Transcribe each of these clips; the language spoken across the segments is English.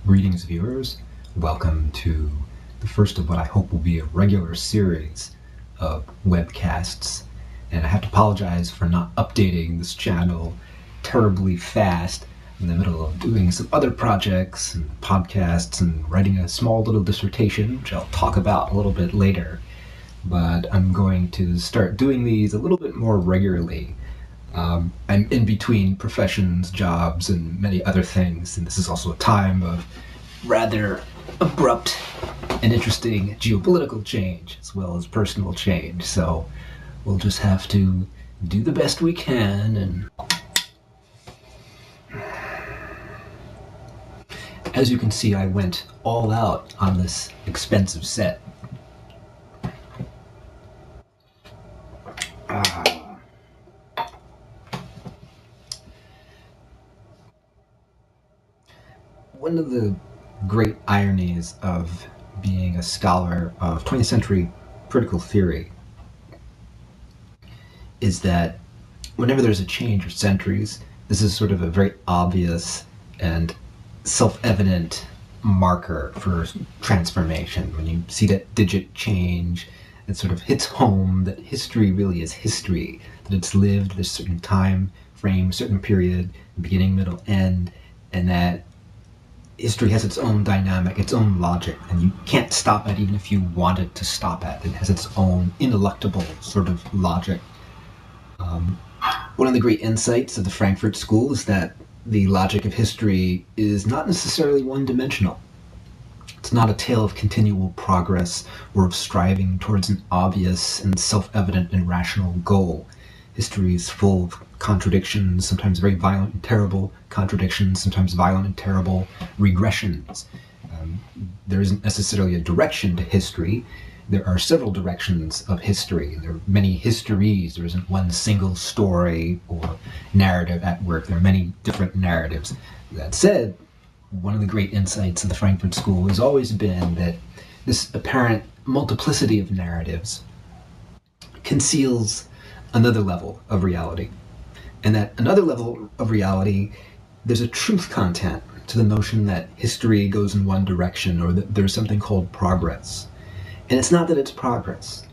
Greetings, viewers. Welcome to the first of what I hope will be a regular series of webcasts. And I have to apologize for not updating this channel terribly fast. I'm in the middle of doing some other projects and podcasts and writing a small little dissertation, which I'll talk about a little bit later. But I'm going to start doing these a little bit more regularly. I'm in between professions, jobs, and many other things, and this is also a time of rather abrupt and interesting geopolitical change as well as personal change. So we'll just have to do the best we can. And as you can see, I went all out on this expensive set. One of the great ironies of being a scholar of 20th century critical theory is that whenever there's a change of centuries, this is sort of a very obvious and self-evident marker for transformation. When you see that digit change, it sort of hits home that history really is history, that it's lived at a certain time frame, certain period, beginning, middle, end, and that history has its own dynamic, its own logic, and you can't stop it even if you wanted to stop it. It has its own ineluctable sort of logic. One of the great insights of the Frankfurt School is that the logic of history is not necessarily one-dimensional. It's not a tale of continual progress or of striving towards an obvious and self-evident and rational goal. History is full of contradictions, sometimes very violent and terrible contradictions, sometimes violent and terrible regressions. There isn't necessarily a direction to history. There are several directions of history. There are many histories. There isn't one single story or narrative at work. There are many different narratives. That said, one of the great insights of the Frankfurt School has always been that this apparent multiplicity of narratives conceals another level of reality. And that another level of reality, there's a truth content to the notion that history goes in one direction or that there's something called progress. And it's not that it's progress.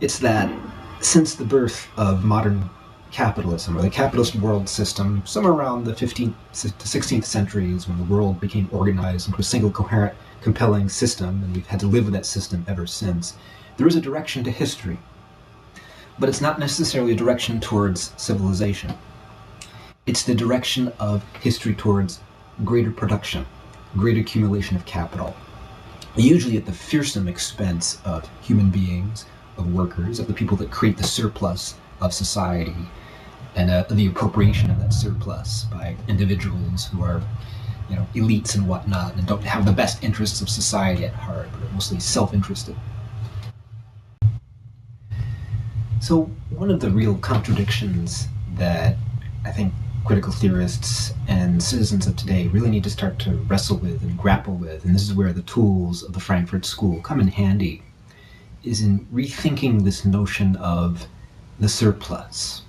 It's that since the birth of modern capitalism, or the capitalist world system, somewhere around the 15th to 16th centuries, when the world became organized into a single coherent, compelling system, and we've had to live with that system ever since, there is a direction to history. But it's not necessarily a direction towards civilization. It's the direction of history towards greater production, greater accumulation of capital, usually at the fearsome expense of human beings, of workers, of the people that create the surplus of society, and the appropriation of that surplus by individuals who are, elites and whatnot, and don't have the best interests of society at heart, but are mostly self-interested. So one of the real contradictions that I think critical theorists and citizens of today really need to start to wrestle with and grapple with, and this is where the tools of the Frankfurt School come in handy, is in rethinking this notion of the surplus.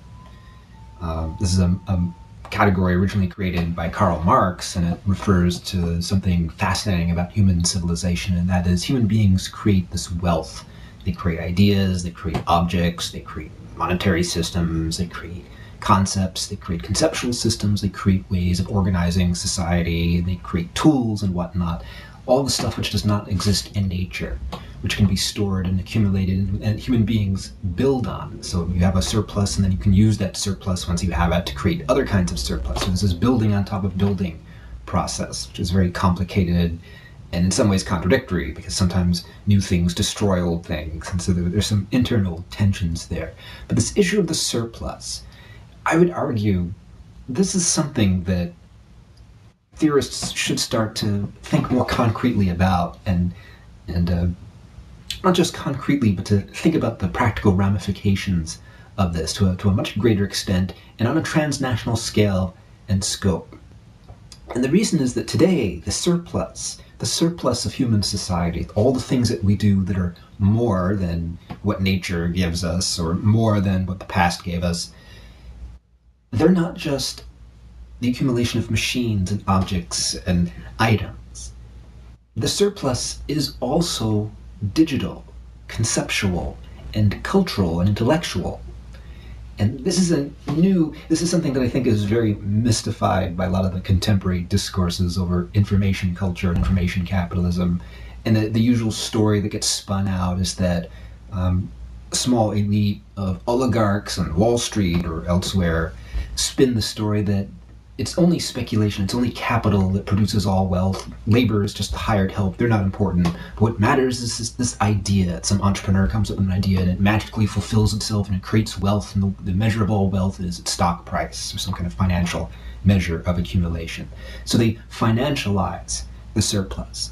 This is a category originally created by Karl Marx, and it refers to something fascinating about human civilization, and that is human beings create this wealth. They create ideas, they create objects, they create monetary systems, they create concepts, they create conceptual systems, they create ways of organizing society, they create tools and whatnot, all the stuff which does not exist in nature, which can be stored and accumulated, and human beings build on. So you have a surplus, and then you can use that surplus once you have it to create other kinds of surplus. So this is building on top of building process, which is very complicated and in some ways contradictory, because sometimes new things destroy old things, and so there's some internal tensions there. But this issue of the surplus, I would argue this is something that theorists should start to think more concretely about, and not just concretely, but to think about the practical ramifications of this to a much greater extent and on a transnational scale and scope. And the reason is that today, the surplus of human society, all the things that we do that are more than what nature gives us or more than what the past gave us, they're not just the accumulation of machines and objects and items. The surplus is also digital, conceptual, and cultural and intellectual. And this is something that I think is very mystified by a lot of the contemporary discourses over information culture and information capitalism. And the usual story that gets spun out is that a small elite of oligarchs on Wall Street or elsewhere spin the story that it's only speculation, it's only capital that produces all wealth. Labor is just hired help, they're not important. But what matters is this idea. Some entrepreneur comes up with an idea and it magically fulfills itself and it creates wealth, and the measure of all wealth is its stock price or some kind of financial measure of accumulation. So they financialize the surplus.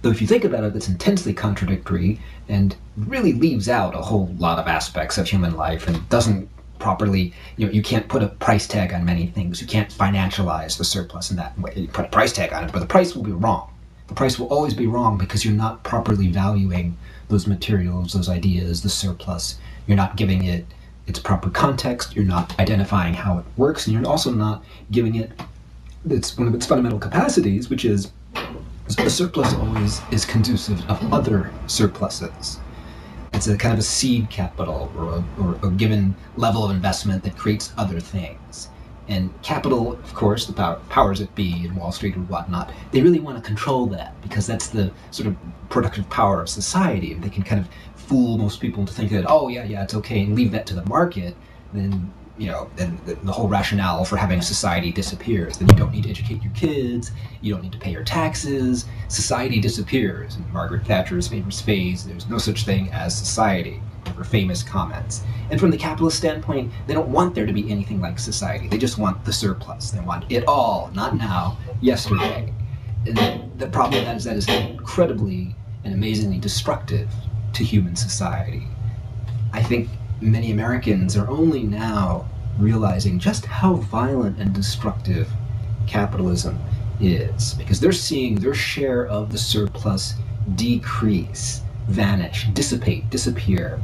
Though if you think about it, that's intensely contradictory and really leaves out a whole lot of aspects of human life and doesn't properly, you can't put a price tag on many things. You can't financialize the surplus in that way. You put a price tag on it, but the price will be wrong. The price will always be wrong because you're not properly valuing those materials, those ideas, the surplus. You're not giving it its proper context. You're not identifying how it works, and you're also not giving it one of its fundamental capacities, which is a surplus always is conducive of other surpluses. It's a kind of a seed capital or a given level of investment that creates other things. And capital, of course, the powers that be in Wall Street or whatnot, they really want to control that because that's the sort of productive power of society. If they can kind of fool most people into thinking that, oh, yeah, it's okay, and leave that to the market, then then the whole rationale for having a society disappears. Then you don't need to educate your kids, you don't need to pay your taxes, society disappears. In Margaret Thatcher's famous phrase, there's no such thing as society, her famous comments. And from the capitalist standpoint, they don't want there to be anything like society. They just want the surplus. They want it all, not now, yesterday. And the problem with that is it's incredibly and amazingly destructive to human society. I think many Americans are only now realizing just how violent and destructive capitalism is, because they're seeing their share of the surplus decrease, vanish, dissipate, disappear.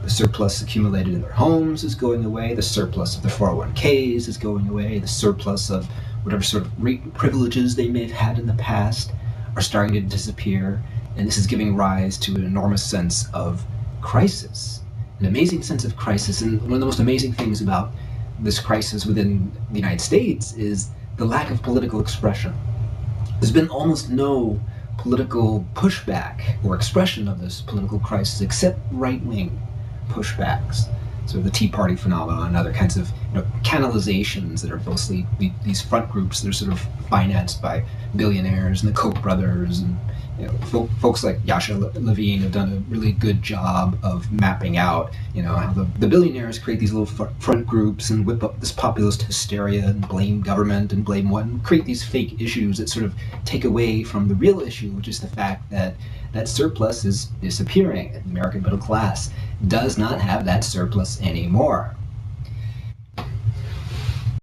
The surplus accumulated in their homes is going away, the surplus of their 401ks is going away, the surplus of whatever sort of privileges they may have had in the past are starting to disappear, and this is giving rise to an enormous sense of crisis. An amazing sense of crisis, and one of the most amazing things about this crisis within the United States is the lack of political expression. There's been almost no political pushback or expression of this political crisis except right-wing pushbacks. So the Tea Party phenomenon and other kinds of canalizations that are mostly these front groups that are sort of financed by billionaires and the Koch brothers, and folks like Yasha Levine have done a really good job of mapping out, how the billionaires create these little front groups and whip up this populist hysteria and blame government and blame create these fake issues that sort of take away from the real issue, which is the fact that that surplus is disappearing. The American middle class does not have that surplus anymore.